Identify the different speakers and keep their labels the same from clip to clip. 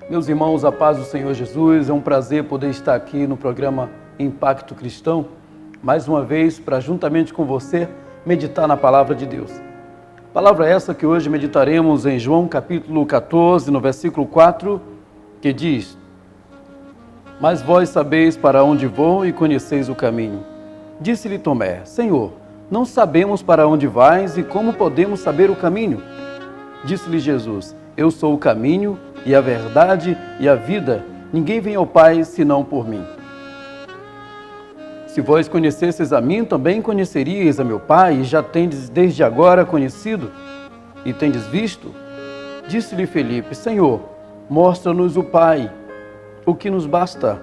Speaker 1: Meus irmãos, a paz do Senhor Jesus, é um prazer poder estar aqui no programa Impacto Cristão, mais uma vez, para juntamente com você, meditar na Palavra de Deus. Palavra essa que hoje meditaremos em João capítulo 14, no versículo 4, que diz: Mas vós sabeis para onde vou e conheceis o caminho. Disse-lhe Tomé: Senhor, não sabemos para onde vais e como podemos saber o caminho? Disse-lhe Jesus: Eu sou o caminho e a verdade e a vida. Ninguém vem ao Pai senão por mim. Se vós conhecesseis a mim, também conheceríeis a meu Pai, e já tendes desde agora conhecido e tendes visto. Disse-lhe Felipe: Senhor, mostra-nos o Pai, o que nos basta.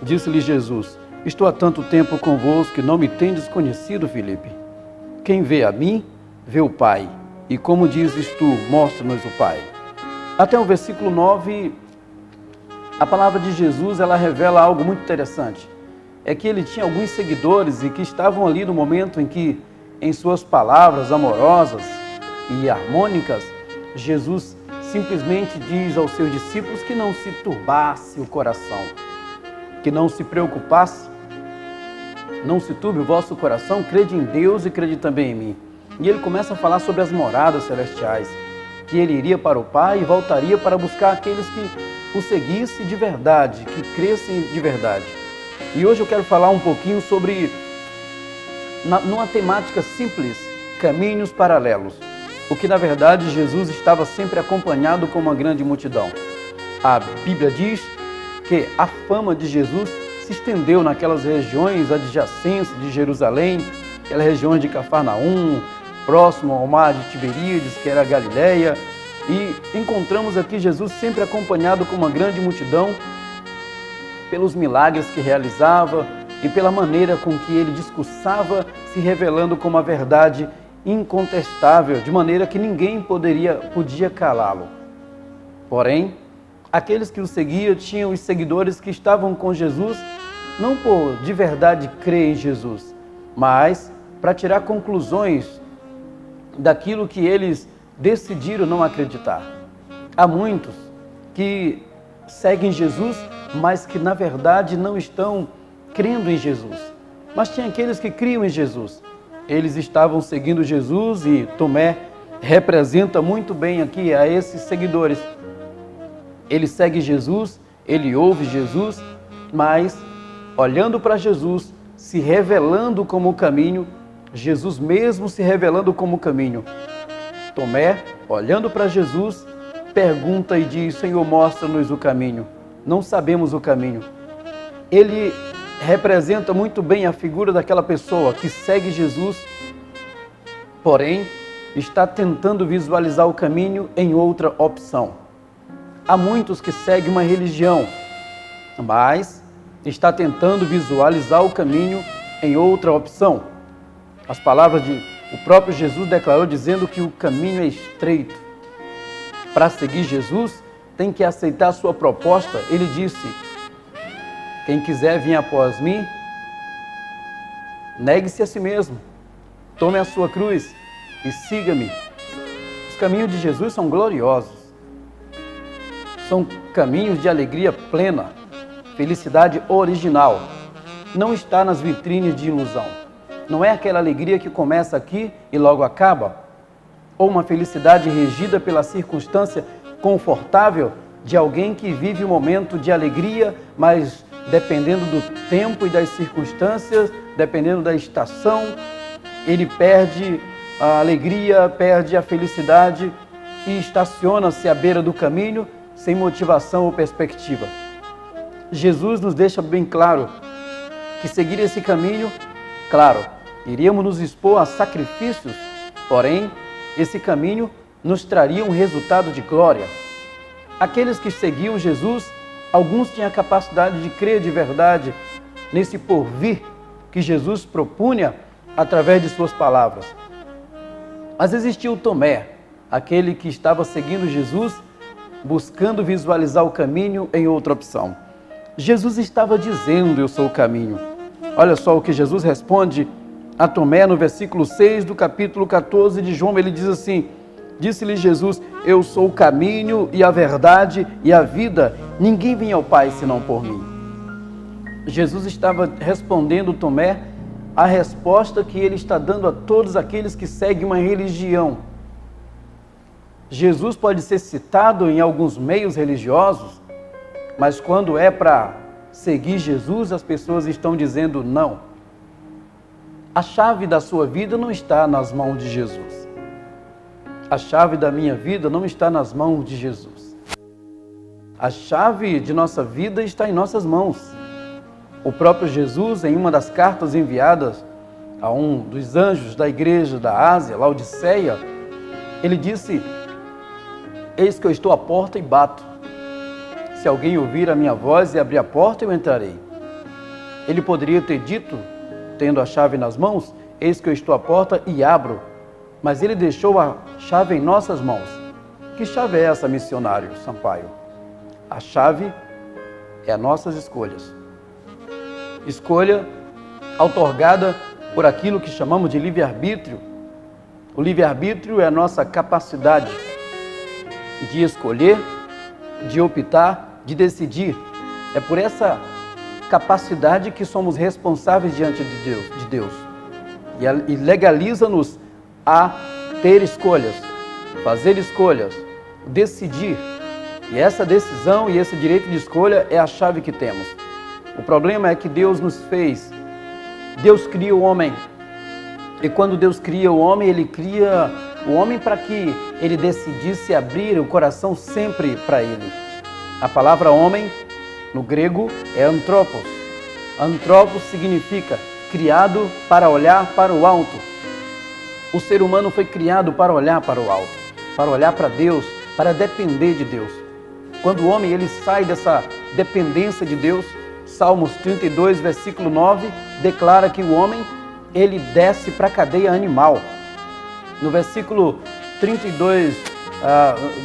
Speaker 1: Disse-lhe Jesus: Estou há tanto tempo convosco que não me tendes conhecido, Felipe. Quem vê a mim, vê o Pai. E como dizes tu, mostra-nos o Pai. Até o versículo 9, a palavra de Jesus, ela revela algo muito interessante. É que ele tinha alguns seguidores e que estavam ali no momento em que, em suas palavras amorosas e harmônicas, Jesus simplesmente diz aos seus discípulos que não se turbasse o coração, que não se preocupasse, não se turbe o vosso coração, crede em Deus e crede também em mim. E ele começa a falar sobre as moradas celestiais, que ele iria para o Pai e voltaria para buscar aqueles que o seguissem de verdade, que crescem de verdade. E hoje eu quero falar um pouquinho sobre, numa temática simples, caminhos paralelos. O que na verdade Jesus estava sempre acompanhado com uma grande multidão. A Bíblia diz que a fama de Jesus se estendeu naquelas regiões adjacentes de Jerusalém, aquelas regiões de Cafarnaum, próximo ao mar de Tiberíades, que era a Galileia, e encontramos aqui Jesus sempre acompanhado com uma grande multidão, pelos milagres que realizava e pela maneira com que ele discursava, se revelando como a verdade incontestável, de maneira que ninguém podia calá-lo. Porém, aqueles que o seguiam tinham os seguidores que estavam com Jesus, não por de verdade crer em Jesus, mas para tirar conclusões daquilo que eles decidiram não acreditar. Há muitos que seguem Jesus, mas que na verdade não estão crendo em Jesus. Mas tinha aqueles que criam em Jesus. Eles estavam seguindo Jesus e Tomé representa muito bem aqui a esses seguidores. Ele segue Jesus, ele ouve Jesus, mas olhando para Jesus, se revelando como o caminho, Jesus mesmo se revelando como o caminho. Tomé, olhando para Jesus, pergunta e diz: Senhor, mostra-nos o caminho. Não sabemos o caminho. Ele representa muito bem a figura daquela pessoa que segue Jesus, porém, está tentando visualizar o caminho em outra opção. Há muitos que seguem uma religião, mas está tentando visualizar o caminho em outra opção. As palavras o próprio Jesus declarou dizendo que o caminho é estreito. Para seguir Jesus, tem que aceitar a sua proposta. Ele disse: quem quiser vir após mim, negue-se a si mesmo, tome a sua cruz e siga-me. Os caminhos de Jesus são gloriosos. São caminhos de alegria plena, felicidade original. Não está nas vitrines de ilusão. Não é aquela alegria que começa aqui e logo acaba, ou uma felicidade regida pela circunstância confortável de alguém que vive um momento de alegria, mas dependendo do tempo e das circunstâncias, dependendo da estação, ele perde a alegria, perde a felicidade e estaciona-se à beira do caminho sem motivação ou perspectiva. Jesus nos deixa bem claro que seguir esse caminho, claro, iríamos nos expor a sacrifícios, porém, esse caminho nos traria um resultado de glória. Aqueles que seguiam Jesus, alguns tinham a capacidade de crer de verdade nesse porvir que Jesus propunha através de suas palavras. Mas existiu Tomé, aquele que estava seguindo Jesus, buscando visualizar o caminho em outra opção. Jesus estava dizendo: eu sou o caminho. Olha só o que Jesus responde a Tomé no versículo 6 do capítulo 14 de João. Ele diz assim: Disse-lhe Jesus: eu sou o caminho e a verdade e a vida. Ninguém vem ao Pai senão por mim. Jesus estava respondendo Tomé a resposta que ele está dando a todos aqueles que seguem uma religião. Jesus pode ser citado em alguns meios religiosos, mas quando é para seguir Jesus, as pessoas estão dizendo não. A chave da sua vida não está nas mãos de Jesus. A chave da minha vida não está nas mãos de Jesus. A chave de nossa vida está em nossas mãos. O próprio Jesus, em uma das cartas enviadas a um dos anjos da igreja da Ásia, Laodiceia, ele disse: eis que eu estou à porta e bato. Se alguém ouvir a minha voz e abrir a porta, eu entrarei. Ele poderia ter dito, tendo a chave nas mãos: eis que eu estou à porta e abro. Mas ele deixou a chave em nossas mãos. Que chave é essa, missionário Sampaio? A chave é as nossas escolhas. Escolha outorgada por aquilo que chamamos de livre-arbítrio. O livre-arbítrio é a nossa capacidade de escolher, de optar, de decidir. É por essa capacidade que somos responsáveis diante de Deus. E legaliza-nos a ter escolhas, fazer escolhas, decidir. E essa decisão e esse direito de escolha é a chave que temos. O problema é que Deus nos fez, Deus cria o homem. E quando Deus cria o homem, Ele cria o homem para que ele decidisse abrir o coração sempre para Ele. A palavra homem, no grego, é antropos. Antropos significa criado para olhar para o alto. O ser humano foi criado para olhar para o alto, para olhar para Deus, para depender de Deus. Quando o homem ele sai dessa dependência de Deus, Salmos 32, versículo 9, declara que o homem ele desce para a cadeia animal. No versículo 32,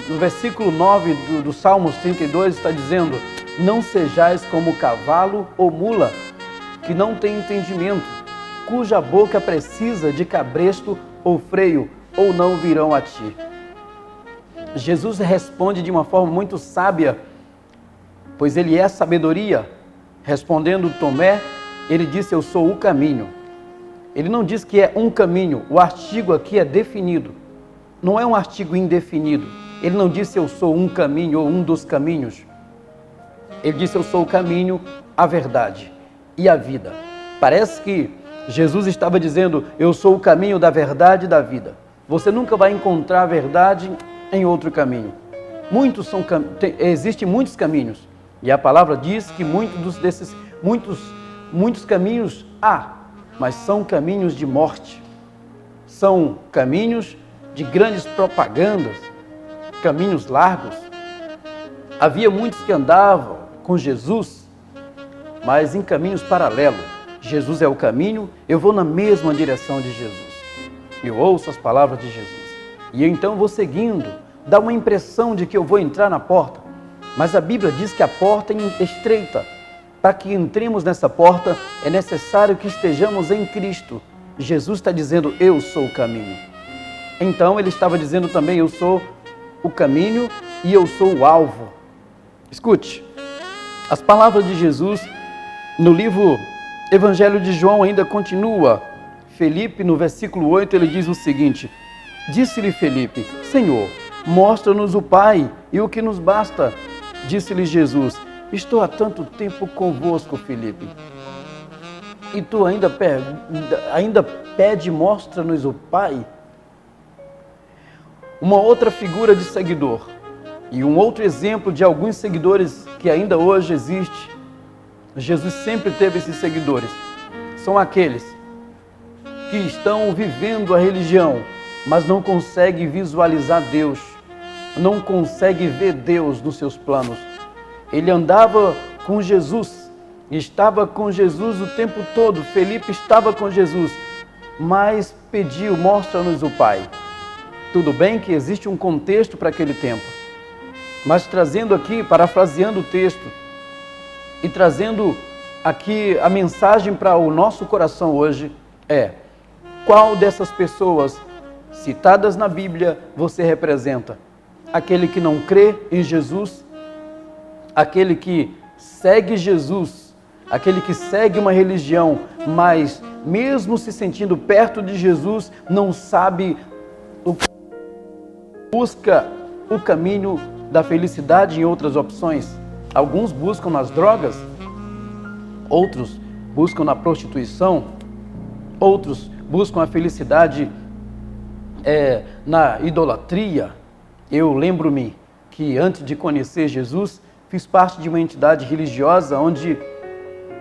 Speaker 1: no versículo 9 do Salmos 32 está dizendo: não sejais como cavalo ou mula, que não tem entendimento, cuja boca precisa de cabresto ou freio, ou não virão a ti. Jesus responde de uma forma muito sábia, pois ele é sabedoria. Respondendo Tomé, ele disse: eu sou o caminho. Ele não diz que é um caminho, o artigo aqui é definido. Não é um artigo indefinido. Ele não disse: eu sou um caminho ou um dos caminhos. Ele disse: eu sou o caminho, a verdade e a vida. Parece que Jesus estava dizendo: eu sou o caminho da verdade e da vida. Você nunca vai encontrar a verdade em outro caminho. Existem muitos caminhos. E a palavra diz que muitos caminhos há, mas são caminhos de morte. São caminhos de grandes propagandas, caminhos largos. Havia muitos que andavam com Jesus, mas em caminhos paralelos. Jesus é o caminho, eu vou na mesma direção de Jesus. Eu ouço as palavras de Jesus. E então vou seguindo, dá uma impressão de que eu vou entrar na porta. Mas a Bíblia diz que a porta é estreita. Para que entremos nessa porta, é necessário que estejamos em Cristo. Jesus está dizendo: eu sou o caminho. Então ele estava dizendo também: eu sou o caminho e eu sou o alvo. Escute, as palavras de Jesus no livro Evangelho de João ainda continua. Felipe, no versículo 8, ele diz o seguinte: disse-lhe Felipe: Senhor, mostra-nos o Pai e o que nos basta. Disse-lhe Jesus: estou há tanto tempo convosco, Felipe, e tu ainda pede, mostra-nos o Pai? Uma outra figura de seguidor e um outro exemplo de alguns seguidores que ainda hoje existe. Jesus sempre teve esses seguidores. São aqueles que estão vivendo a religião, mas não conseguem visualizar Deus, não conseguem ver Deus nos seus planos. Ele andava com Jesus, estava com Jesus o tempo todo. Felipe estava com Jesus, mas pediu: mostra-nos o Pai. Tudo bem que existe um contexto para aquele tempo, mas trazendo aqui, parafraseando o texto e trazendo aqui a mensagem para o nosso coração hoje é: qual dessas pessoas citadas na Bíblia, você representa aquele que não crê em Jesus, aquele que segue Jesus, aquele que segue uma religião, mas mesmo se sentindo perto de Jesus, não sabe busca o caminho da felicidade em outras opções. Alguns buscam nas drogas, outros buscam na prostituição, outros buscam a felicidade na idolatria. Eu lembro-me que antes de conhecer Jesus, fiz parte de uma entidade religiosa onde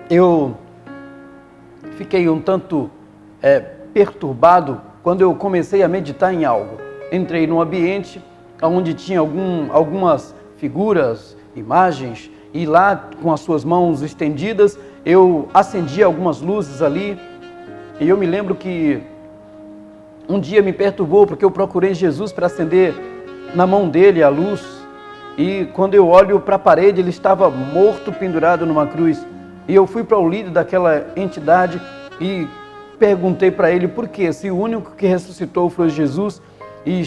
Speaker 1: eu fiquei um tanto perturbado quando eu comecei a meditar em algo. Entrei num ambiente onde tinha algumas figuras, imagens, e lá com as suas mãos estendidas, eu acendia algumas luzes ali, e eu me lembro que um dia me perturbou porque eu procurei Jesus para acender na mão dele a luz, e quando eu olho para a parede, ele estava morto, pendurado numa cruz. E eu fui para o líder daquela entidade e perguntei para ele por quê, se o único que ressuscitou foi Jesus e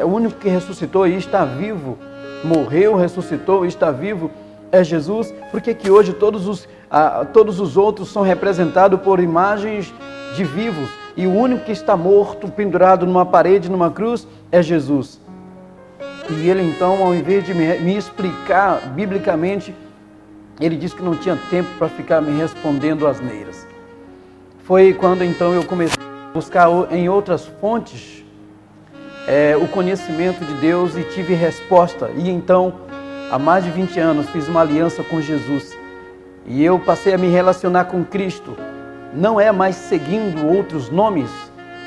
Speaker 1: o único que ressuscitou e está vivo, morreu, ressuscitou e está vivo, é Jesus, por que hoje todos os outros são representados por imagens de vivos e o único que está morto, pendurado numa parede, numa cruz, é Jesus? E ele então, ao invés de me explicar biblicamente, ele disse que não tinha tempo para ficar me respondendo asneiras. Foi quando então eu comecei a buscar em outras fontes o conhecimento de Deus e tive resposta. E então, há mais de 20 anos, fiz uma aliança com Jesus. E eu passei a me relacionar com Cristo. Não é mais seguindo outros nomes.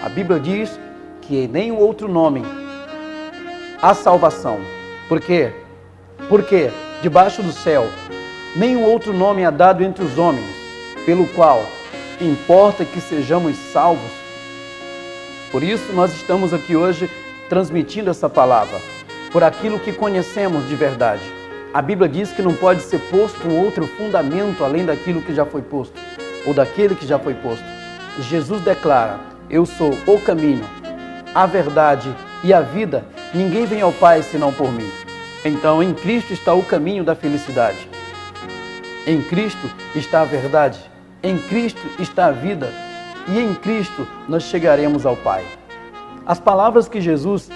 Speaker 1: A Bíblia diz que nenhum outro nome há salvação. Por quê? Porque debaixo do céu nenhum outro nome é dado entre os homens, pelo qual importa que sejamos salvos. Por isso nós estamos aqui hoje transmitindo essa palavra, por aquilo que conhecemos de verdade. A Bíblia diz que não pode ser posto um outro fundamento além daquilo que já foi posto, ou daquele que já foi posto. Jesus declara: eu sou o caminho, a verdade e a vida. Ninguém vem ao Pai senão por mim. Então, em Cristo está o caminho da felicidade. Em Cristo está a verdade. Em Cristo está a vida. E em Cristo nós chegaremos ao Pai. As palavras que Jesus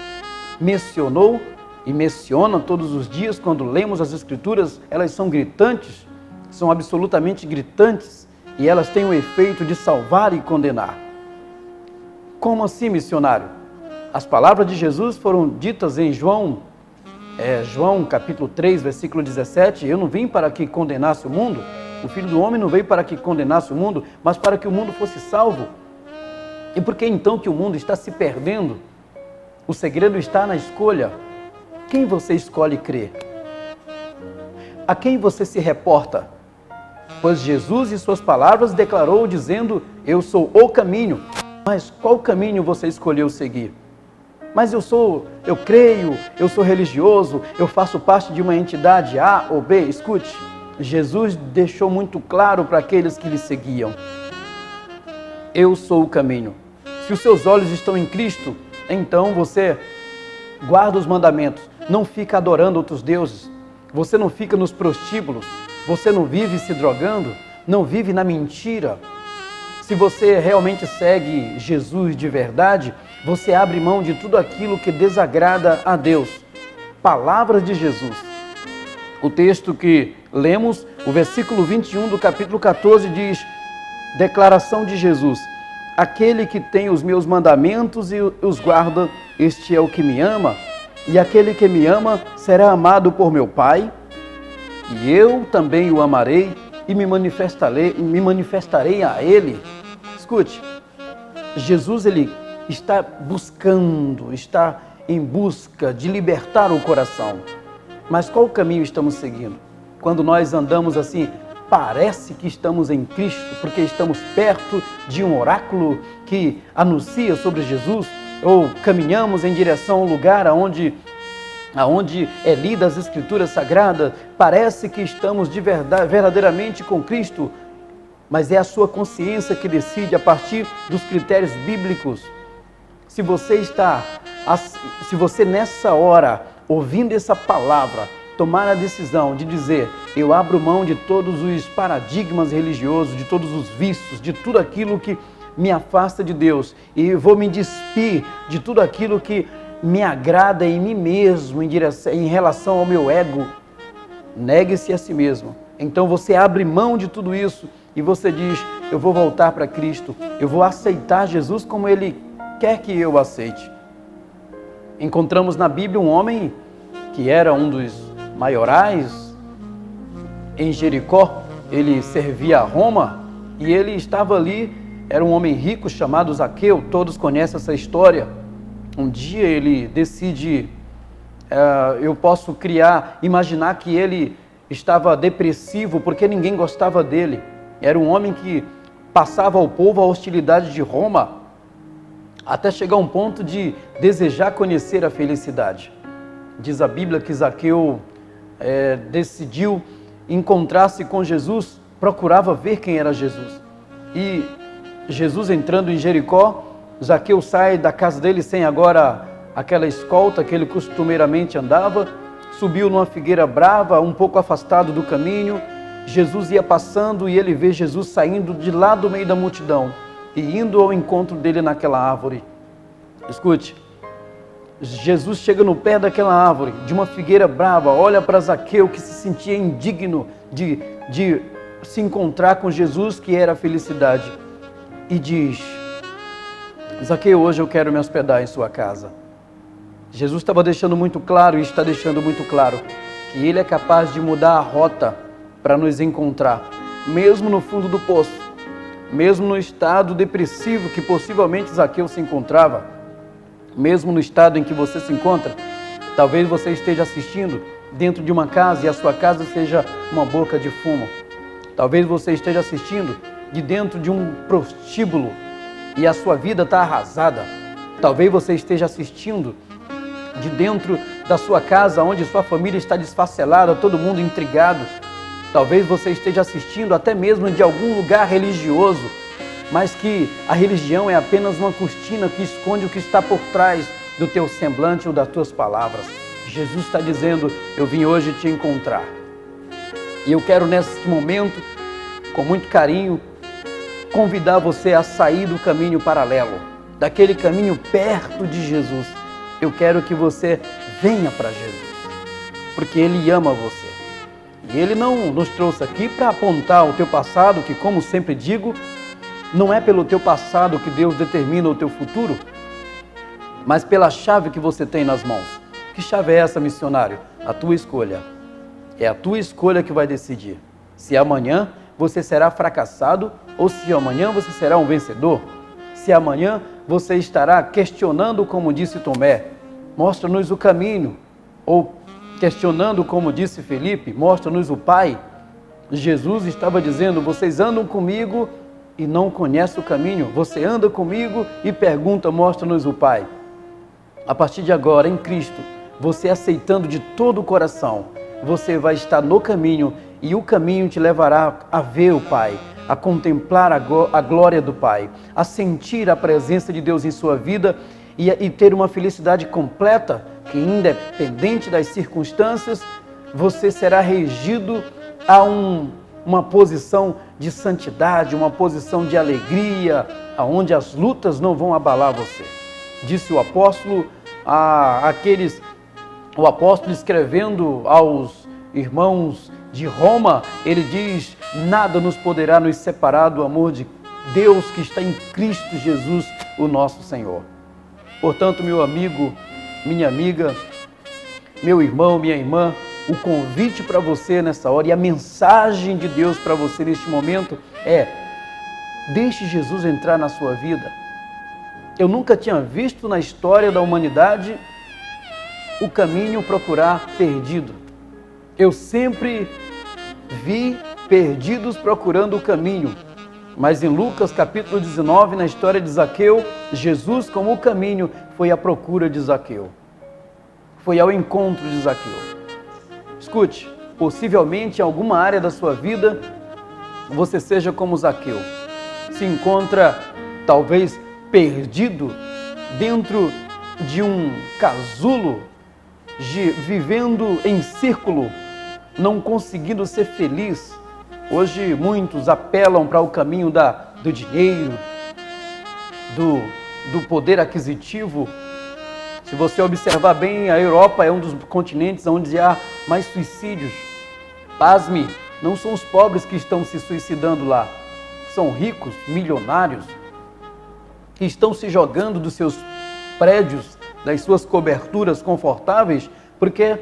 Speaker 1: mencionou e menciona todos os dias quando lemos as Escrituras, elas são gritantes, são absolutamente gritantes, e elas têm o efeito de salvar e condenar. Como assim, missionário? As palavras de Jesus foram ditas em João capítulo 3, versículo 17, eu não vim para que condenasse o mundo, o Filho do Homem não veio para que condenasse o mundo, mas para que o mundo fosse salvo. E por que então que o mundo está se perdendo? O segredo está na escolha. Quem você escolhe crer? A quem você se reporta? Pois Jesus, em suas palavras, declarou dizendo: eu sou o caminho. Mas qual caminho você escolheu seguir? Mas eu creio, eu sou religioso, eu faço parte de uma entidade A ou B. Escute, Jesus deixou muito claro para aqueles que lhe seguiam: eu sou o caminho. Se os seus olhos estão em Cristo, então você guarda os mandamentos, não fica adorando outros deuses, você não fica nos prostíbulos, você não vive se drogando, não vive na mentira. Se você realmente segue Jesus de verdade, você abre mão de tudo aquilo que desagrada a Deus. Palavras de Jesus. O texto que lemos, o versículo 21 do capítulo 14 diz: declaração de Jesus: aquele que tem os meus mandamentos e os guarda, este é o que me ama, e aquele que me ama será amado por meu Pai, e eu também o amarei e me manifestarei a ele. Escute, Jesus ele está em busca de libertar o coração. Mas qual caminho estamos seguindo? Quando nós andamos assim, parece que estamos em Cristo, porque estamos perto de um oráculo que anuncia sobre Jesus, ou caminhamos em direção ao lugar aonde é lida as Escrituras Sagradas, parece que estamos verdadeiramente com Cristo, mas é a sua consciência que decide a partir dos critérios bíblicos se você nessa hora, ouvindo essa palavra, tomar a decisão de dizer, eu abro mão de todos os paradigmas religiosos, de todos os vícios, de tudo aquilo que me afasta de Deus, e vou me despir de tudo aquilo que me agrada em mim mesmo, em relação ao meu ego, negue-se a si mesmo. Então você abre mão de tudo isso e você diz, eu vou voltar para Cristo, eu vou aceitar Jesus como Ele quer que eu aceite. Encontramos na Bíblia um homem que era um dos maiorais em Jericó, ele servia a Roma e ele estava ali, era um homem rico chamado Zaqueu, todos conhecem essa história. Um dia ele decide, eu posso imaginar que ele estava depressivo porque ninguém gostava dele. Era um homem que passava ao povo a hostilidade de Roma, até chegar a um ponto de desejar conhecer a felicidade. Diz a Bíblia que Zaqueu decidiu encontrar-se com Jesus, procurava ver quem era Jesus. E Jesus entrando em Jericó, Zaqueu sai da casa dele sem agora aquela escolta que ele costumeiramente andava, subiu numa figueira brava, um pouco afastado do caminho. Jesus ia passando e ele vê Jesus saindo de lá do meio da multidão e indo ao encontro dele naquela árvore. Escute, Jesus chega no pé daquela árvore, de uma figueira brava, olha para Zaqueu que se sentia indigno de se encontrar com Jesus, que era a felicidade, e diz, Zaqueu, hoje eu quero me hospedar em sua casa. Jesus estava deixando muito claro e está deixando muito claro que Ele é capaz de mudar a rota para nos encontrar, mesmo no fundo do poço, mesmo no estado depressivo que possivelmente Zaqueu se encontrava, mesmo no estado em que você se encontra. Talvez você esteja assistindo dentro de uma casa e a sua casa seja uma boca de fumo. Talvez você esteja assistindo de dentro de um prostíbulo e a sua vida está arrasada. Talvez você esteja assistindo de dentro da sua casa, onde sua família está desfacelada, todo mundo intrigado. Talvez você esteja assistindo até mesmo de algum lugar religioso, mas que a religião é apenas uma cortina que esconde o que está por trás do teu semblante ou das tuas palavras. Jesus está dizendo, eu vim hoje te encontrar. E eu quero nesse momento, com muito carinho, convidar você a sair do caminho paralelo, daquele caminho perto de Jesus. Eu quero que você venha para Jesus, porque Ele ama você. E Ele não nos trouxe aqui para apontar o teu passado, que, como sempre digo, não é pelo teu passado que Deus determina o teu futuro, mas pela chave que você tem nas mãos. Que chave é essa, missionário? A tua escolha. É a tua escolha que vai decidir se amanhã você será fracassado ou se amanhã você será um vencedor. Se amanhã você estará questionando, como disse Tomé, mostra-nos o caminho, ou questionando, como disse Felipe, mostra-nos o Pai. Jesus estava dizendo, vocês andam comigo e não conhecem o caminho. Você anda comigo e pergunta, mostra-nos o Pai. A partir de agora, em Cristo, você aceitando de todo o coração, você vai estar no caminho e o caminho te levará a ver o Pai, a contemplar a glória do Pai, a sentir a presença de Deus em sua vida e ter uma felicidade completa, que independente das circunstâncias, você será regido a uma posição de santidade, uma posição de alegria, aonde as lutas não vão abalar você. Disse o apóstolo o apóstolo escrevendo aos irmãos de Roma, ele diz, nada nos poderá nos separar do amor de Deus que está em Cristo Jesus, o nosso Senhor. Portanto, meu amigo, minha amiga, meu irmão, minha irmã, o convite para você nessa hora e a mensagem de Deus para você neste momento é, deixe Jesus entrar na sua vida. Eu nunca tinha visto na história da humanidade o caminho procurar perdido. Eu sempre vi perdidos procurando o caminho. Mas em Lucas capítulo 19, na história de Zaqueu, Jesus, como o caminho, foi à procura de Zaqueu. Foi ao encontro de Zaqueu. Escute, possivelmente em alguma área da sua vida, você seja como Zaqueu. Se encontra, talvez, perdido dentro de um casulo, vivendo em círculo, não conseguindo ser feliz. Hoje muitos apelam para o caminho do dinheiro, do poder aquisitivo. Se você observar bem, a Europa é um dos continentes onde há mais suicídios. Pasme, não são os pobres que estão se suicidando lá, são ricos, milionários, que estão se jogando dos seus prédios, das suas coberturas confortáveis, porque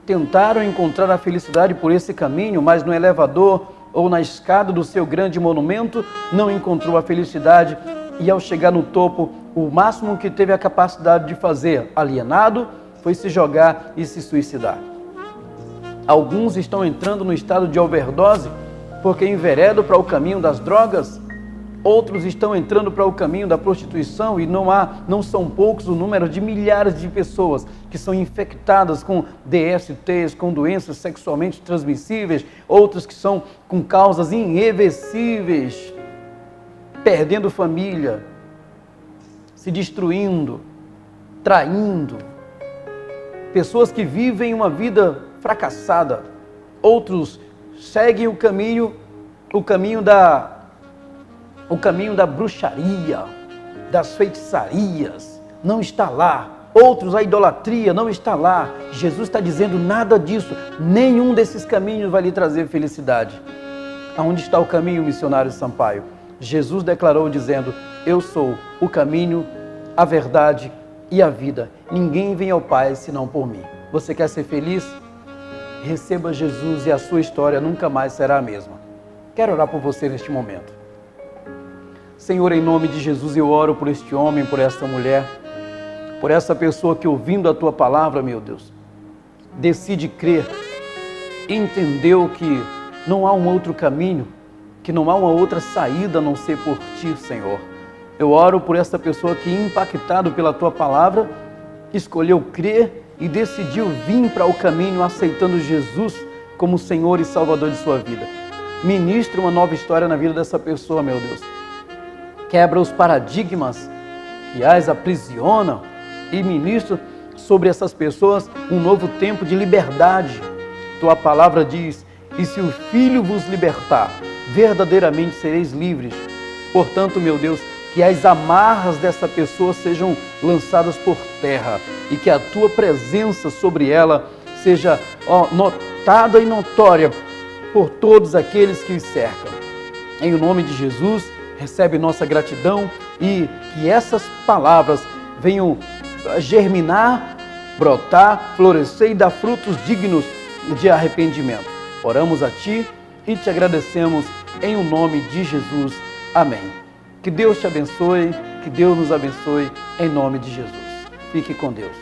Speaker 1: tentaram encontrar a felicidade por esse caminho, mas no elevador ou na escada do seu grande monumento não encontrou a felicidade, e ao chegar no topo, o máximo que teve a capacidade de fazer, alienado, foi se jogar e se suicidar. Alguns estão entrando no estado de overdose porque enveredam para o caminho das drogas. Outros estão entrando para o caminho da prostituição, e não são poucos o número de milhares de pessoas que são infectadas com DSTs, com doenças sexualmente transmissíveis, outros que são com causas irreversíveis, perdendo família, se destruindo, traindo. Pessoas que vivem uma vida fracassada. Outros seguem o caminho da bruxaria, das feitiçarias, não está lá. Outros, a idolatria, não está lá. Jesus está dizendo nada disso, nenhum desses caminhos vai lhe trazer felicidade. Aonde está o caminho, missionário Sampaio? Jesus declarou dizendo: eu sou o caminho, a verdade e a vida. Ninguém vem ao Pai senão por mim. Você quer ser feliz? Receba Jesus e a sua história nunca mais será a mesma. Quero orar por você neste momento. Senhor, em nome de Jesus, eu oro por este homem, por esta mulher, por essa pessoa que, ouvindo a Tua palavra, meu Deus, decide crer, entendeu que não há um outro caminho, que não há uma outra saída a não ser por Ti, Senhor. Eu oro por essa pessoa que, impactado pela Tua palavra, escolheu crer e decidiu vir para o caminho aceitando Jesus como Senhor e Salvador de sua vida. Ministra uma nova história na vida dessa pessoa, meu Deus. Quebra os paradigmas que as aprisionam e ministra sobre essas pessoas um novo tempo de liberdade. Tua palavra diz: e se o Filho vos libertar, verdadeiramente sereis livres. Portanto, meu Deus, que as amarras dessa pessoa sejam lançadas por terra e que a Tua presença sobre ela seja notada e notória por todos aqueles que os cercam. Em nome de Jesus, recebe nossa gratidão e que essas palavras venham germinar, brotar, florescer e dar frutos dignos de arrependimento. Oramos a Ti e te agradecemos em o nome de Jesus. Amém. Que Deus te abençoe, que Deus nos abençoe em nome de Jesus. Fique com Deus.